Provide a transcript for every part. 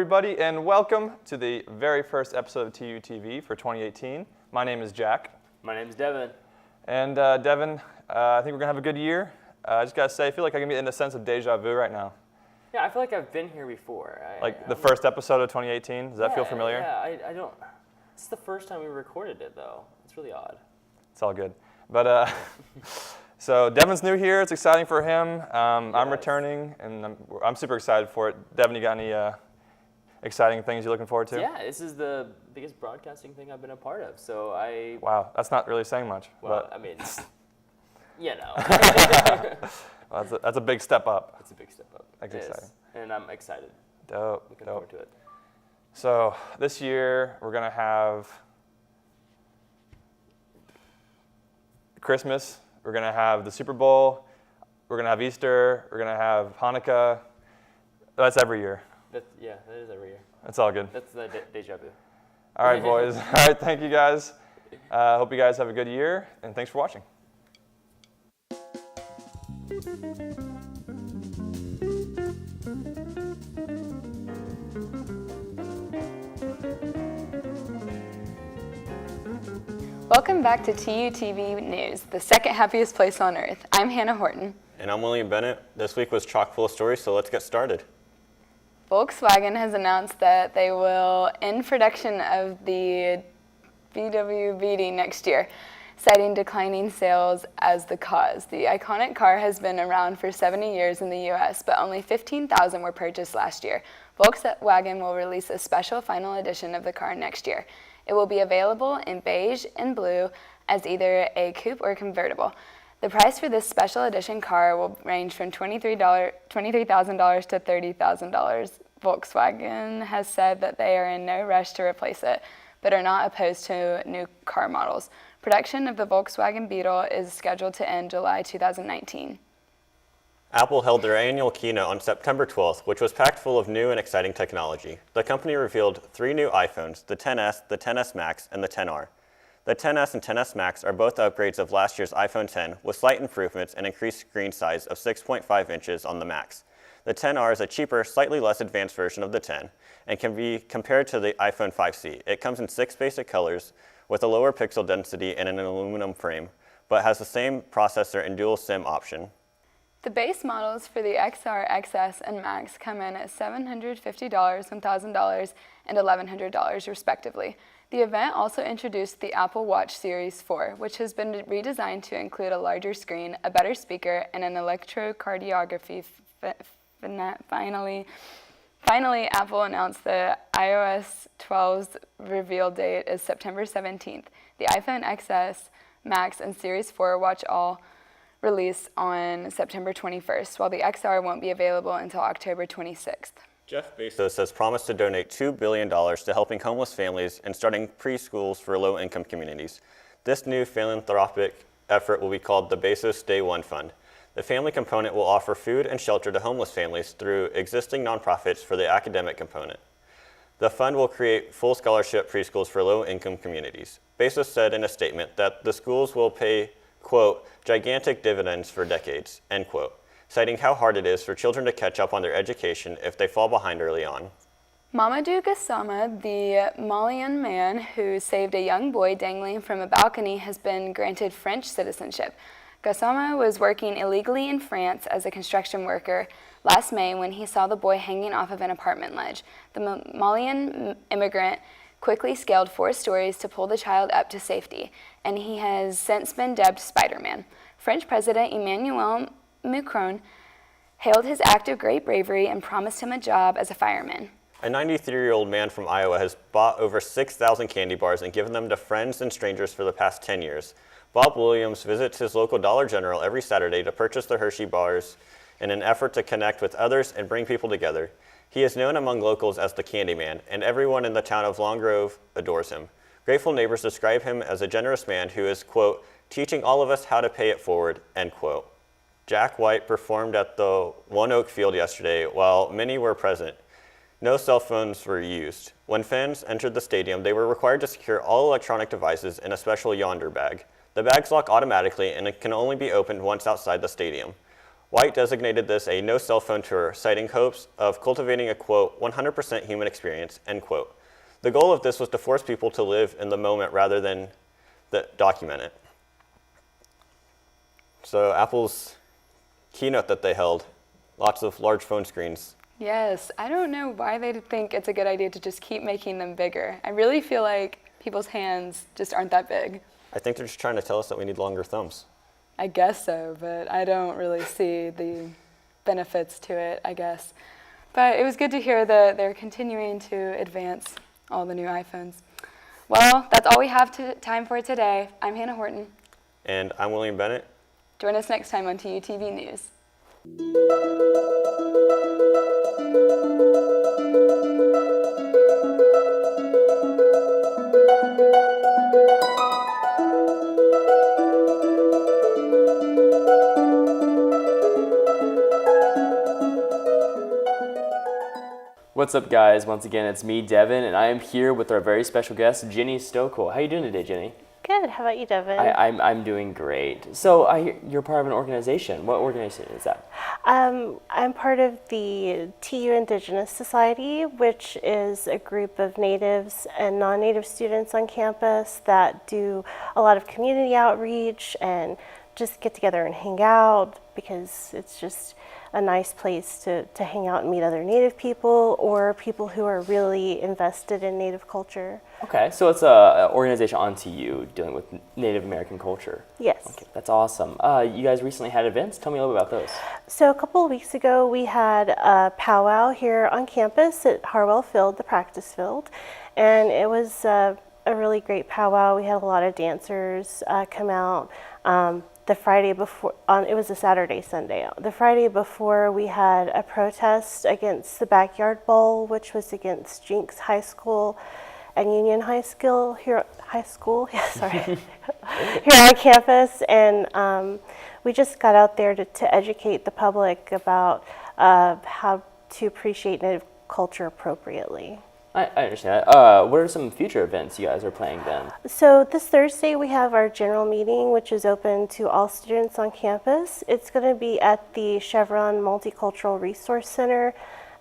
everybody, and welcome to the very first episode of TUTV for 2018. My name is Jack. My name is Devin. And Devin, I think we're going to have a good year. I just got to say, I feel like I can be in a sense of deja vu right now. Yeah, I feel like I've been here before. The first episode of 2018, does that feel familiar? Yeah, I don't. It's the first time we recorded it, though. It's really odd. It's all good. But so Devin's new here. It's exciting for him. Yes. I'm returning, and I'm super excited for it. Devin, you got any exciting things you're looking forward to? Yeah, this is the biggest broadcasting thing I've been a part of. So Wow, that's not really saying much. Well, I mean, you know. Well, that's a big step up. It's a big step up. That's exciting. And I'm excited. Dope. Looking forward to it. So this year we're gonna have Christmas. We're gonna have the Super Bowl. We're gonna have Easter. We're gonna have Hanukkah. That's every year. That is every year. That's all good. That's the deja vu. All right, boys. All right, thank you guys. Hope you guys have a good year, and thanks for watching. Welcome back to TUTV News, the second happiest place on earth. I'm Hannah Horton. And I'm William Bennett. This week was chock full of stories, so let's get started. Volkswagen has announced that they will end production of the VW Beetle next year, citing declining sales as the cause. The iconic car has been around for 70 years in the US, but only 15,000 were purchased last year. Volkswagen will release a special final edition of the car next year. It will be available in beige and blue as either a coupe or convertible. The price for this special edition car will range from $23,000 to $30,000. Volkswagen has said that they are in no rush to replace it, but are not opposed to new car models. Production of the Volkswagen Beetle is scheduled to end July 2019. Apple held their annual keynote on September 12th, which was packed full of new and exciting technology. The company revealed 3 new iPhones, the XS, the XS Max, and the XR. The XS and XS Max are both upgrades of last year's iPhone X, with slight improvements and increased screen size of 6.5 inches on the Max. The XR is a cheaper, slightly less advanced version of the X, and can be compared to the iPhone 5C. It comes in 6 basic colors, with a lower pixel density and an aluminum frame, but has the same processor and dual SIM option. The base models for the XR, XS, and Max come in at $750, $1,000, and $1,100 respectively. The event also introduced the Apple Watch Series 4, which has been redesigned to include a larger screen, a better speaker, and an electrocardiography. Finally, Apple announced the iOS 12's reveal date is September 17th. The iPhone XS, Max, and Series 4 watch all release on September 21st, while the XR won't be available until October 26th. Jeff Bezos has promised to donate $2 billion to helping homeless families and starting preschools for low-income communities. This new philanthropic effort will be called the Bezos Day One Fund. The family component will offer food and shelter to homeless families through existing nonprofits for the academic component. The fund will create full scholarship preschools for low-income communities. Bezos said in a statement that the schools will pay, quote, gigantic dividends for decades, end quote, citing how hard it is for children to catch up on their education if they fall behind early on. Mamadou Gassama, the Malian man who saved a young boy dangling from a balcony, has been granted French citizenship. Gassama was working illegally in France as a construction worker last May when he saw the boy hanging off of an apartment ledge. The Malian immigrant quickly scaled 4 stories to pull the child up to safety, and he has since been dubbed Spider-Man. French President Emmanuel Macron hailed his act of great bravery and promised him a job as a fireman. A 93-year-old man from Iowa has bought over 6,000 candy bars and given them to friends and strangers for the past 10 years. Bob Williams visits his local Dollar General every Saturday to purchase the Hershey bars in an effort to connect with others and bring people together. He is known among locals as the Candy Man, and everyone in the town of Long Grove adores him. Grateful neighbors describe him as a generous man who is, quote, teaching all of us how to pay it forward, end quote. Jack White performed at the One Oak Field yesterday while many were present. No cell phones were used. When fans entered the stadium, they were required to secure all electronic devices in a special Yonder bag. The bags lock automatically and it can only be opened once outside the stadium. White designated this a no cell phone tour, citing hopes of cultivating a, quote, 100% human experience, end quote. The goal of this was to force people to live in the moment rather than document it. So Apple's keynote that they held, lots of large phone screens. Yes, I don't know why they think it's a good idea to just keep making them bigger. I really feel like people's hands just aren't that big. I think they're just trying to tell us that we need longer thumbs. I guess so, but I don't really see the benefits to it, I guess. But it was good to hear that they're continuing to advance all the new iPhones. Well, that's all we have time for today. I'm Hannah Horton. And I'm William Bennett. Join us next time on TUTV News. What's up, guys? Once again, it's me, Devin, and I am here with our very special guest, Jennie Stockle. How you doing today, Jennie? Good. How about you, Devin? I'm doing great. So I hear you're part of an organization. What organization is that? I'm part of the TU Indigenous Society, which is a group of natives and non-native students on campus that do a lot of community outreach and just get together and hang out, because it's just a nice place to hang out and meet other native people or people who are really invested in native culture. Okay, so it's an organization on TU dealing with Native American culture. Yes. Okay, that's awesome. You guys recently had events. Tell me a little bit about those. So a couple of weeks ago, we had a PowWow here on campus at Harwell Field, the practice field, and it was a really great PowWow. We had a lot of dancers come out. The Friday before, it was a Saturday, Sunday. The Friday before, we had a protest against the Backyard Bowl, which was against Jinx High School and Union High School here here on campus. And we just got out there to educate the public about how to appreciate Native culture appropriately. I understand that. What are some future events you guys are planning then? So this Thursday we have our general meeting, which is open to all students on campus. It's going to be at the Chevron Multicultural Resource Center,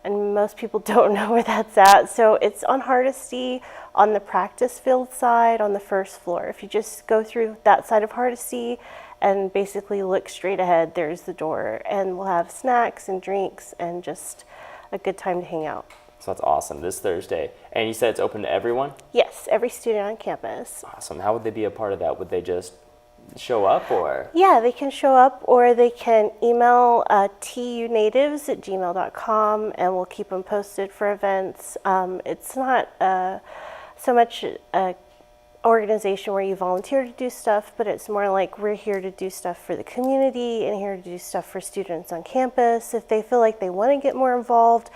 and most people don't know where that's at. So it's on Hardesty on the practice field side on the first floor. If you just go through that side of Hardesty and basically look straight ahead, there's the door, and we'll have snacks and drinks and just a good time to hang out. So that's awesome, this Thursday. And you said it's open to everyone? Yes, every student on campus. Awesome. How would they be a part of that? Would they just show up, or? Yeah, they can show up, or they can email tunatives@gmail.com, and we'll keep them posted for events. It's not so much an organization where you volunteer to do stuff, but it's more like we're here to do stuff for the community and here to do stuff for students on campus. If they feel like they want to get more involved,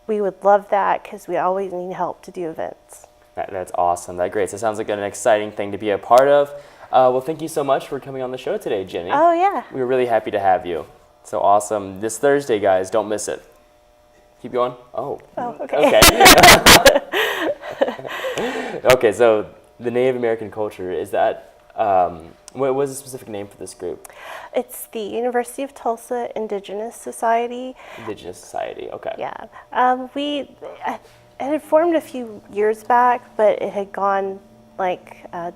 we would love that, because we always need help to do events. That's awesome. That's great. So it sounds like an exciting thing to be a part of. Well, thank you so much for coming on the show today, Jennie. Oh, yeah. We were really happy to have you. So awesome. This Thursday, guys, don't miss it. Keep going. Oh, okay. Okay, so the Native American culture, is that, what was the specific name for this group? It's the University of Tulsa Indigenous Society. Indigenous Society, okay. Yeah. It had formed a few years back, but it had gone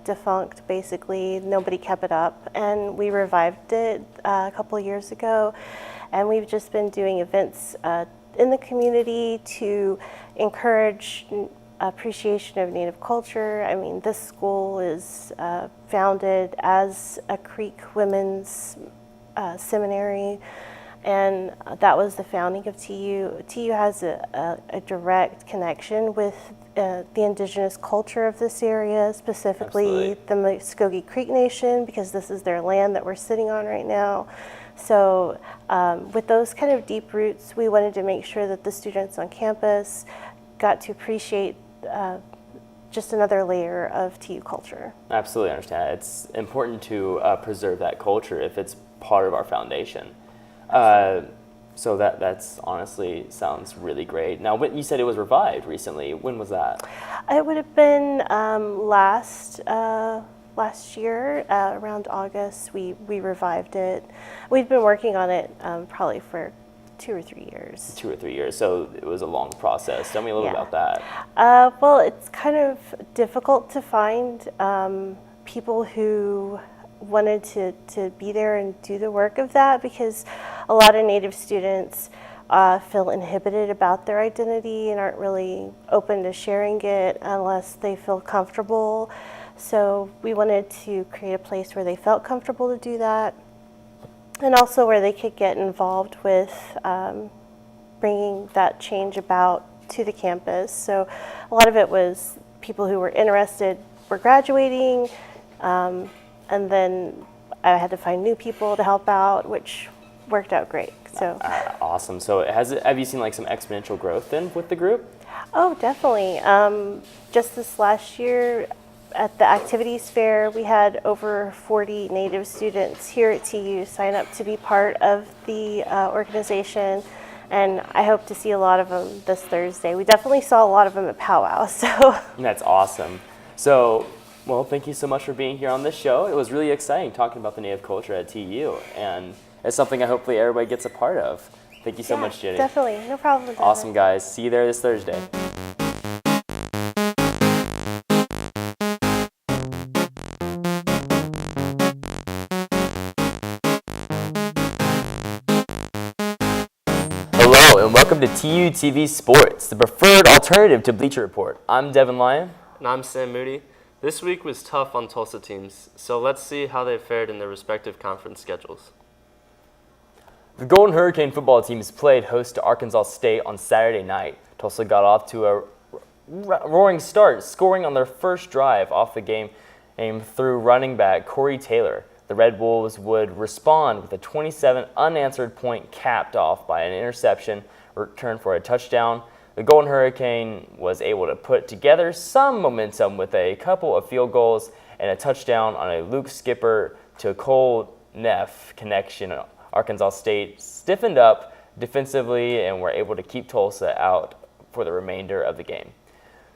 defunct, basically. Nobody kept it up, and we revived it a couple of years ago, and we've just been doing events in the community to encourage appreciation of Native culture. I mean, this school is founded as a Creek women's seminary, and that was the founding of TU. TU has a direct connection with the indigenous culture of this area, specifically Absolutely. the Muskogee Creek Nation, because this is their land that we're sitting on right now. So with those kind of deep roots, we wanted to make sure that the students on campus got to appreciate just another layer of TU culture. Absolutely understand. It's important to preserve that culture if it's part of our foundation. So that's honestly sounds really great. Now, when you said it was revived recently, when was that? It would have been last year, around August, we revived it. We'd been working on it probably for 2 or 3 years. 2 or 3 years, so it was a long process. Tell me a little Yeah. about that. Well, it's kind of difficult to find people who wanted to be there and do the work of that, because a lot of Native students feel inhibited about their identity and aren't really open to sharing it unless they feel comfortable. So we wanted to create a place where they felt comfortable to do that, and also where they could get involved with bringing that change about to the campus. So a lot of it was people who were interested were graduating, and then I had to find new people to help out, which worked out great. So Awesome. So have you seen like some exponential growth then with the group? oh, definitely. Just this last year at the activities fair, we had over 40 Native students here at TU sign up to be part of the organization, and I hope to see a lot of them this Thursday. We definitely saw a lot of them at PowWow. So That's awesome. So, well, thank you so much for being here on this show. It was really exciting talking about the Native culture at TU, and it's something I hopefully everybody gets a part of. Thank you so much, Jennie. Definitely, no problem. Devin. Awesome, guys. See you there this Thursday. Hello, and welcome to TUTV Sports, the preferred alternative to Bleacher Report. I'm Devin Lyon. And I'm Sam Moody. This week was tough on Tulsa teams, so let's see how they fared in their respective conference schedules. The Golden Hurricane football teams played host to Arkansas State on Saturday night. Tulsa got off to a roaring start, scoring on their first drive off the game through running back Corey Taylor. The Red Wolves would respond with a 27 unanswered point capped off by an interception returned for a touchdown. The Golden Hurricane was able to put together some momentum with a couple of field goals and a touchdown on a Luke Skipper to Cole Neff connection. Arkansas State stiffened up defensively and were able to keep Tulsa out for the remainder of the game,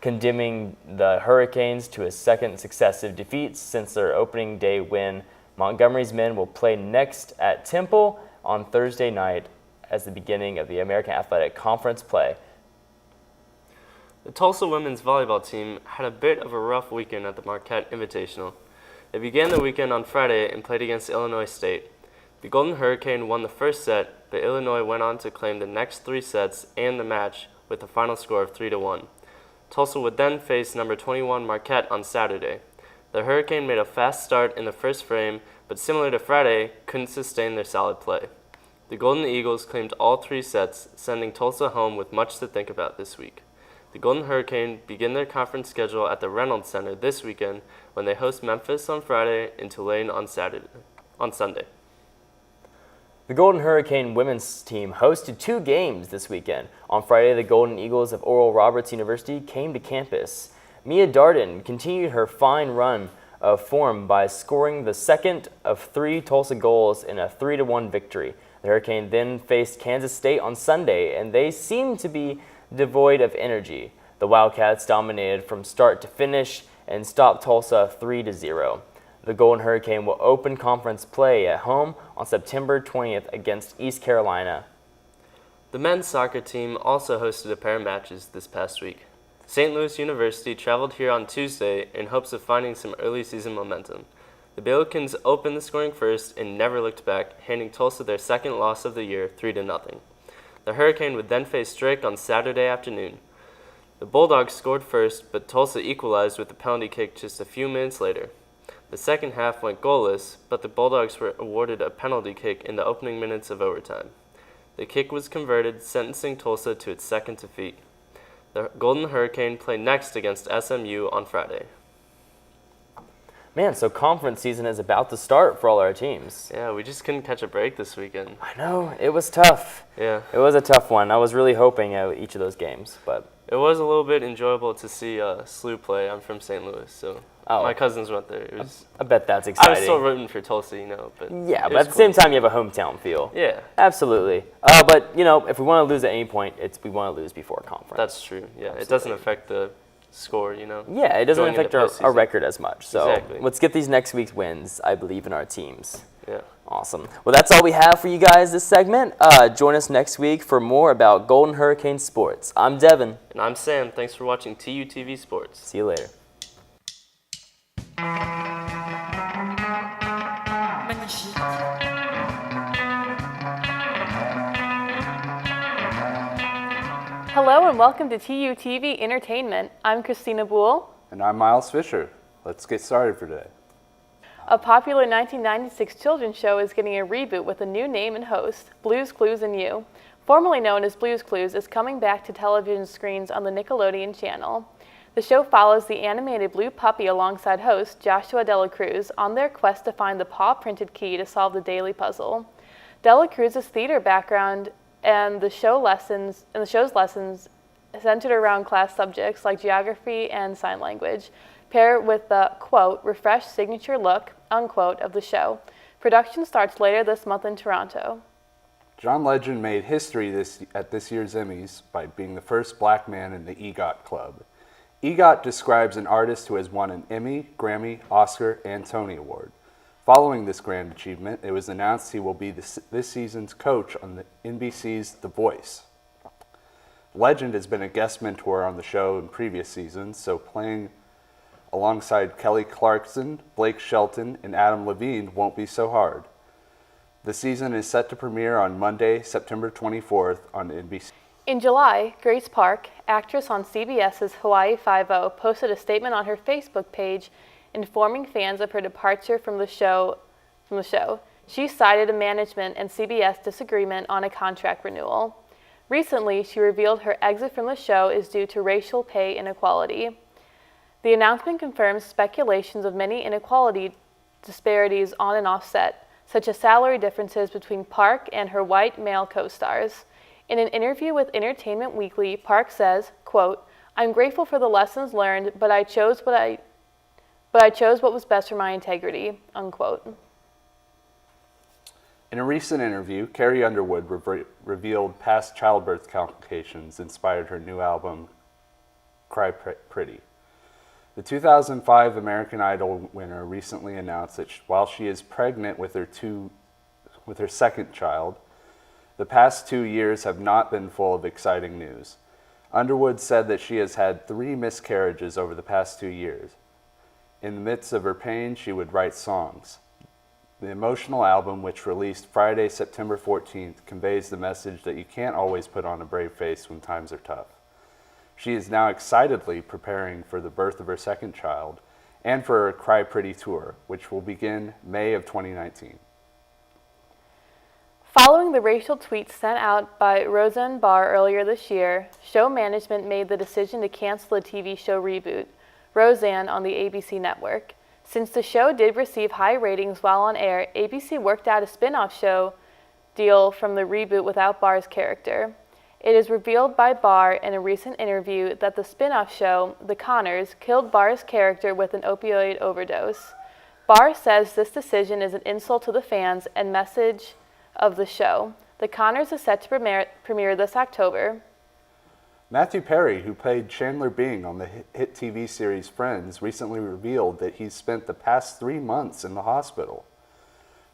condemning the Hurricanes to a second successive defeat since their opening day win. Montgomery's men will play next at Temple on Thursday night as the beginning of the American Athletic Conference play. The Tulsa women's volleyball team had a bit of a rough weekend at the Marquette Invitational. They began the weekend on Friday and played against Illinois State. The Golden Hurricane won the first set, but Illinois went on to claim the next 3 sets and the match with a final score of 3-1. Tulsa would then face number 21 Marquette on Saturday. The Hurricane made a fast start in the first frame, but similar to Friday, couldn't sustain their solid play. The Golden Eagles claimed all 3 sets, sending Tulsa home with much to think about this week. The Golden Hurricane begin their conference schedule at the Reynolds Center this weekend when they host Memphis on Friday and Tulane on Sunday. The Golden Hurricane women's team hosted 2 games this weekend. On Friday, the Golden Eagles of Oral Roberts University came to campus. Mia Darden continued her fine run of form by scoring the second of 3 Tulsa goals in a 3-1 victory. The Hurricane then faced Kansas State on Sunday, and they seemed to be devoid of energy. The Wildcats dominated from start to finish and stopped Tulsa 3-0. The Golden Hurricane will open conference play at home on September 20th against East Carolina. The men's soccer team also hosted a pair of matches this past week. St. Louis University traveled here on Tuesday in hopes of finding some early season momentum. The Billikens opened the scoring first and never looked back, handing Tulsa their second loss of the year, 3-0. The Hurricane would then face Drake on Saturday afternoon. The Bulldogs scored first, but Tulsa equalized with a penalty kick just a few minutes later. The second half went goalless, but the Bulldogs were awarded a penalty kick in the opening minutes of overtime. The kick was converted, sentencing Tulsa to its second defeat. The Golden Hurricane play next against SMU on Friday. Man, so conference season is about to start for all our teams. Yeah, we just couldn't catch a break this weekend. I know, it was tough. Yeah. It was a tough one. I was really hoping at each of those games, but It was a little bit enjoyable to see SLU play. I'm from St. Louis, so my cousins went there. It was. I bet that's I exciting. was still rooting for Tulsa, but Yeah, it but was at the same time, you have a hometown feel. Yeah, Absolutely. But, if we want to lose at any point, we want to lose before conference. that's true. Yeah, Absolutely. It doesn't affect the score, you know. Yeah, it doesn't going into affect our postseason. record as much. So Exactly. let's get these next week's wins. I believe in our teams. Yeah. Awesome. Well, that's all we have for you guys this segment. Join us next week for more about Golden Hurricane sports. I'm Devin. And I'm Sam. Thanks for watching TUTV Sports. See you later. Hello and welcome to TUTV Entertainment. I'm Christina Buell. And I'm Miles Fisher. Let's get started for today. A popular 1996 children's show is getting a reboot with a new name and host. Blue's Clues and You, formerly known as Blue's Clues, is coming back to television screens on the Nickelodeon channel. The show follows the animated blue puppy alongside host Joshua Dela Cruz on their quest to find the paw-printed key to solve the daily puzzle. Dela Cruz's theater background and the show's lessons centered around class subjects like geography and sign language, pair with the, quote, refreshed signature look, unquote, of the show. Production starts later this month in Toronto. John Legend made history at this year's Emmys by being the first black man in the EGOT Club. EGOT describes an artist who has won an Emmy, Grammy, Oscar, and Tony Award. Following this grand achievement, it was announced he will be this season's coach on the NBC's The Voice. Legend has been a guest mentor on the show in previous seasons, so playing alongside Kelly Clarkson, Blake Shelton, and Adam Levine won't be so hard. The season is set to premiere on Monday, September 24th on NBC. In July, Grace Park, actress on CBS's Hawaii Five-0, posted a statement on her Facebook page informing fans of her departure from the show. She cited a management and CBS disagreement on a contract renewal. Recently, she revealed her exit from the show is due to racial pay inequality. The announcement confirms speculations of many inequality disparities on and off set, such as salary differences between Park and her white male co-stars. In an interview with Entertainment Weekly, Park says, quote, "I'm grateful for the lessons learned, but I chose what was best for my integrity," unquote. In a recent interview, Carrie Underwood revealed past childbirth complications inspired her new album, Cry Pretty. The 2005 American Idol winner recently announced that while she is pregnant with her second child, the past 2 years have not been full of exciting news. Underwood said that she has had 3 miscarriages over the past 2 years. In the midst of her pain, she would write songs. The emotional album, which released Friday, September 14th, conveys the message that you can't always put on a brave face when times are tough. She is now excitedly preparing for the birth of her second child and for her Cry Pretty tour, which will begin May of 2019. Following the racial tweets sent out by Roseanne Barr earlier this year, show management made the decision to cancel the TV show reboot, Roseanne, on the ABC network. Since the show did receive high ratings while on air, ABC worked out a spin-off show deal from the reboot without Barr's character. It is revealed by Barr in a recent interview that the spin-off show, The Connors, killed Barr's character with an opioid overdose. Barr says this decision is an insult to the fans and message of the show. The Connors is set to premiere this October. Matthew Perry, who played Chandler Bing on the hit TV series Friends, recently revealed that he's spent the past 3 months in the hospital.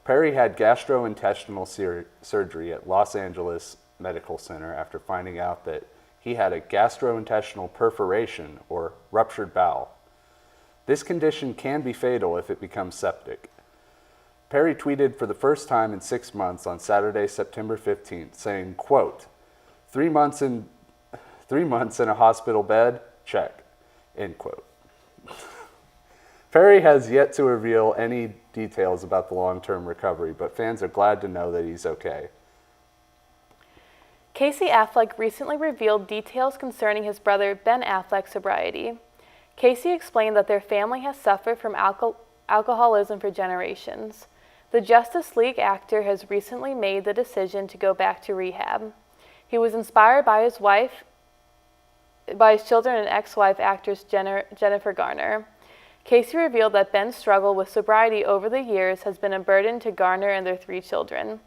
Perry had gastrointestinal surgery at Los Angeles Medical Center after finding out that he had a gastrointestinal perforation or ruptured bowel. This condition can be fatal if it becomes septic. Perry tweeted for the first time in 6 months on Saturday, September 15th, saying, quote, 3 months in a hospital bed, check, end quote. Perry has yet to reveal any details about the long-term recovery, but fans are glad to know that he's okay. Casey Affleck recently revealed details concerning his brother Ben Affleck's sobriety. Casey explained that their family has suffered from alcoholism for generations. The Justice League actor has recently made the decision to go back to rehab. He was inspired by his children and ex-wife actress Jennifer Garner. Casey revealed that Ben's struggle with sobriety over the years has been a burden to Garner and their 3 children.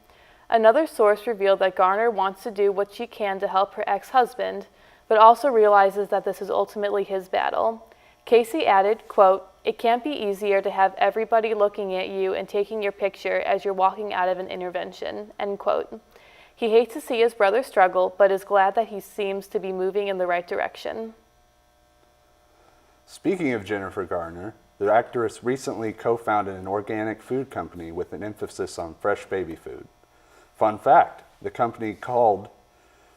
Another source revealed that Garner wants to do what she can to help her ex-husband, but also realizes that this is ultimately his battle. Casey added, quote, "It can't be easier to have everybody looking at you and taking your picture as you're walking out of an intervention," end quote. He hates to see his brother struggle, but is glad that he seems to be moving in the right direction. Speaking of Jennifer Garner, the actress recently co-founded an organic food company with an emphasis on fresh baby food. Fun fact, the company called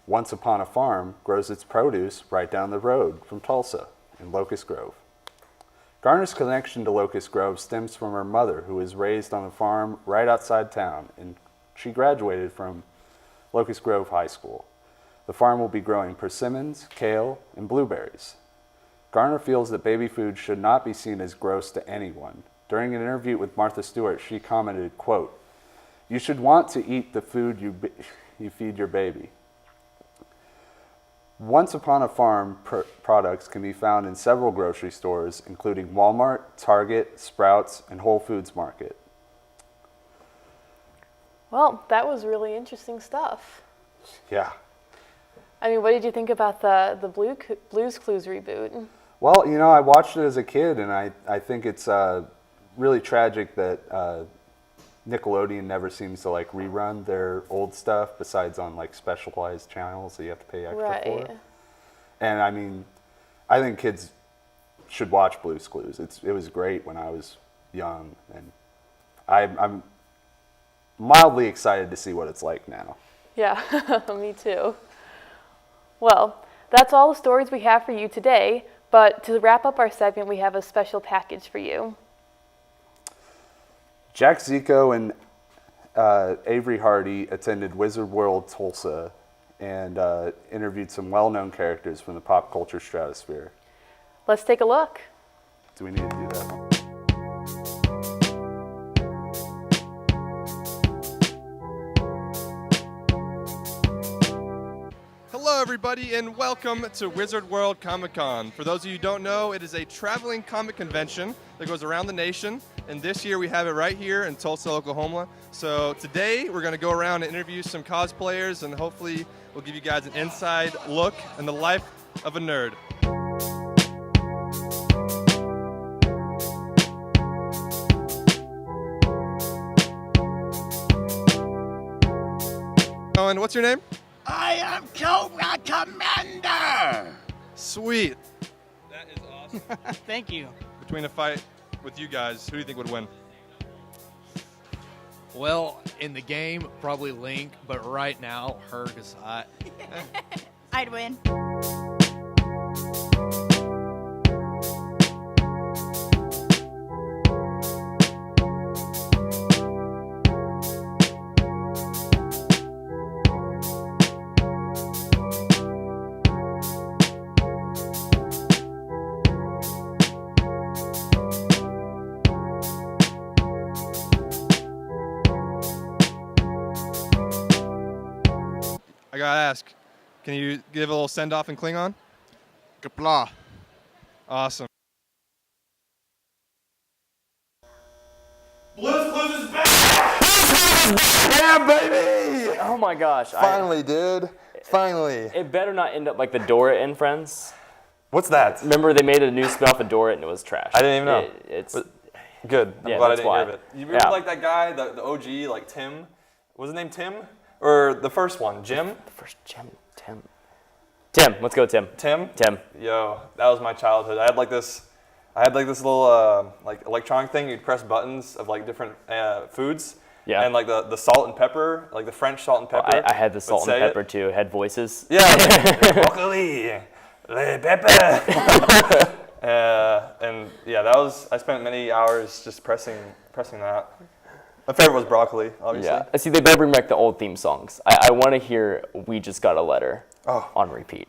Once Upon a Farm grows its produce right down the road from Tulsa in Locust Grove. Garner's connection to Locust Grove stems from her mother, who was raised on a farm right outside town, and she graduated from Locust Grove High School. The farm will be growing persimmons, kale, and blueberries. Garner feels that baby food should not be seen as gross to anyone. During an interview with Martha Stewart, she commented, quote, "You should want to eat the food you feed your baby." Once Upon a Farm products can be found in several grocery stores, including Walmart, Target, Sprouts, and Whole Foods Market. Well, that was really interesting stuff. Yeah. I mean, what did you think about the Blue's Clues reboot? Well, you know, I watched it as a kid, and I think it's really tragic that Nickelodeon never seems to like rerun their old stuff besides on like specialized channels that you have to pay extra for. And I mean, I think kids should watch Blue's Clues. It was great when I was young, and I'm mildly excited to see what it's like now. Yeah, me too. Well, that's all the stories we have for you today, but to wrap up our segment, we have a special package for you. Jack Zeko and Avery Hardy attended Wizard World Tulsa and interviewed some well-known characters from the pop culture stratosphere. Let's take a look. Do we need to do that? Hello, everybody, and welcome to Wizard World Comic-Con. For those of you who don't know, it is a traveling comic convention that goes around the nation, and this year we have it right here in Tulsa, Oklahoma. So today we're going to go around and interview some cosplayers, and hopefully we'll give you guys an inside look in the life of a nerd. Owen, what's your name? I am Cobra Commander! Sweet. That is awesome. Thank you. Between a fight with you guys, who do you think would win? Well, in the game, probably Link, but right now, Herc is hot. I'd win. I gotta ask, can you give a little send-off in Klingon? Kapla. Awesome. Blue's Clues is back! Yeah, baby! Oh my gosh. Finally, dude. Finally. It better not end up like the Dora and Friends. What's that? Remember they made a new spin-off of Dora and it was trash. I didn't even know. It's good. I'm Yeah, glad I that's didn't why. hear of it. You remember like that guy, the OG, like Tim? Was his name Tim? Or the first one, Jim? the first Tim. Let's go, Tim. Tim? Tim. Yo, that was my childhood. I had like this little like electronic thing. You'd press buttons of like different foods. Yeah. And like the salt and pepper, like the French salt and pepper. I had the salt would and say pepper too. It had voices. Yeah. Like, broccoli, le pepper. And yeah, I spent many hours just pressing that. My favorite was broccoli, obviously. Yeah. See, they better bring back the old theme songs. I want to hear "We Just Got a Letter" on repeat.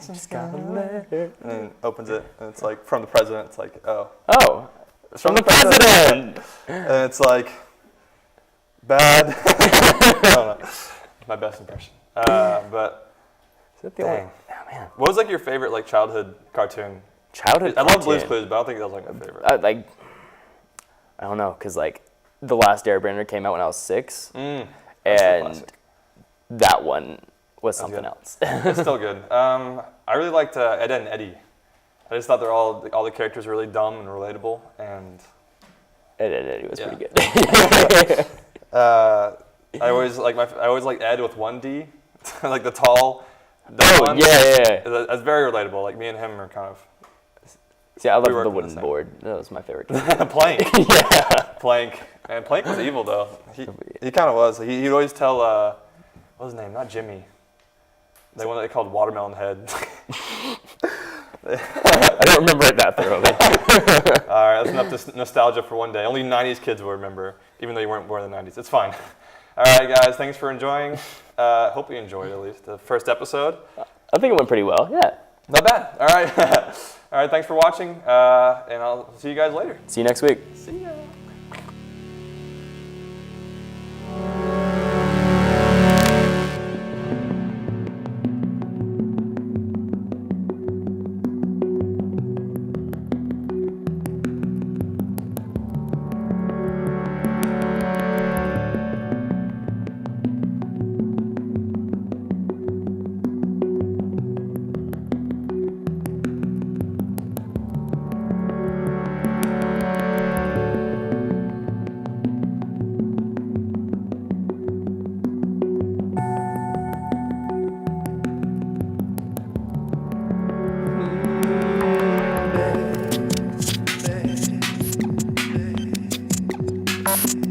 Just got a letter. And then opens it, and it's like from the president. It's like, oh. Oh. It's from the president. And it's like, bad. I don't know. My best impression. But, Is that the dang. only? Oh man. What was like your favorite like childhood cartoon? Childhood. I love Blue's cartoon. Clues, but I don't think that was like my favorite. I don't know, cause like The Last Airbender came out when I was 6, That's a and classic. that one was something else. It's still good. I really liked Ed, Ed and Eddie. I just thought all the characters were really dumb and relatable, and It was pretty good. I always like Ed with one D, like the tall. One. Yeah. That's very relatable. Like me and him are kind of. See, I love the worked wooden the same. board. That was my favorite. Plank. Yeah. Plank. And Plank was evil though. He kind of was. He'd always tell what was his name? Not Jimmy. The one that they called Watermelon Head. I don't remember it that thoroughly. All right, that's enough nostalgia for one day. Only 90s kids will remember, even though you weren't born in the 90s. It's fine. All right, guys, thanks for enjoying. Hope you enjoyed at least the first episode. I think it went pretty well, yeah. Not bad. All right. All right, thanks for watching, and I'll see you guys later. See you next week. See ya. Baby.